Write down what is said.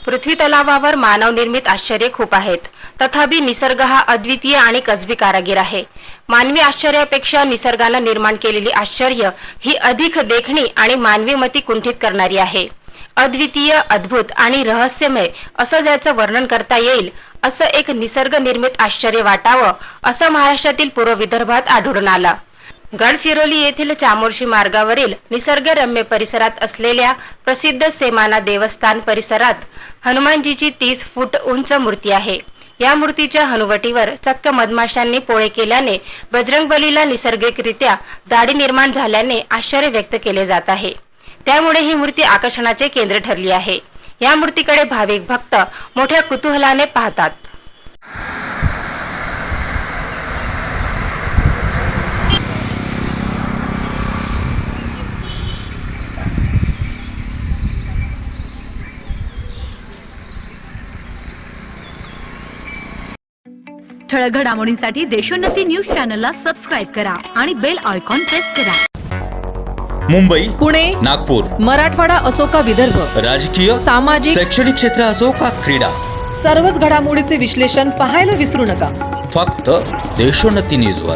पृथ्वी तलावावर मानवनिर्मित आश्चर्य खूप आहेत, तथापि निसर्ग हा अद्वितीय आणि कसबी कारागीर आहे। मानवी आश्चर्यापेक्षा निसर्गाने निर्माण केलेली आश्चर्य ही अधिक देखणी आणि मानवी मती कुंठित करणारी आहे। अद्वितीय, अद्भुत आणि रहस्यमय असं ज्याचं वर्णन करता येईल असं एक निसर्ग निर्मित आश्चर्य वाटावं असं महाराष्ट्रातील पूर्व विदर्भात आढळून आलं। गडचिरोली येथील चामोर्शी मार्गावरील निसर्गरम्य परिसरात असलेल्या प्रसिद्ध सेमाना देवस्थान परिसरात हनुमानजीची 30 फूट उंच मूर्ती आहे। या मूर्तीच्या हनुवटीवर चक्क मधमाशांनी पोळे केल्याने बजरंगबलीला नैसर्गिकरित्या दाढी निर्माण झाल्याने आश्चर्य व्यक्त केले जात आहे। त्यामुळे ही मूर्ती आकर्षणाचे केंद्र ठरली आहे। या मूर्तीकडे भाविक भक्त मोठ्या कुतूहलाने पाहतात। ठळक घडामोडींसाठी देशोन्नती न्यूज चॅनलला सबस्क्राईब करा आणि बेल आयकॉन प्रेस करा। मुंबई, पुणे, नागपूर, मराठवाडा असो का विदर्भ, राजकीय, सामाजिक, शैक्षणिक क्षेत्र असो का क्रीडा, सर्वच घडामोडीचे विश्लेषण पाहायला विसरू नका। फक्त देशोन्नती न्यूजवर।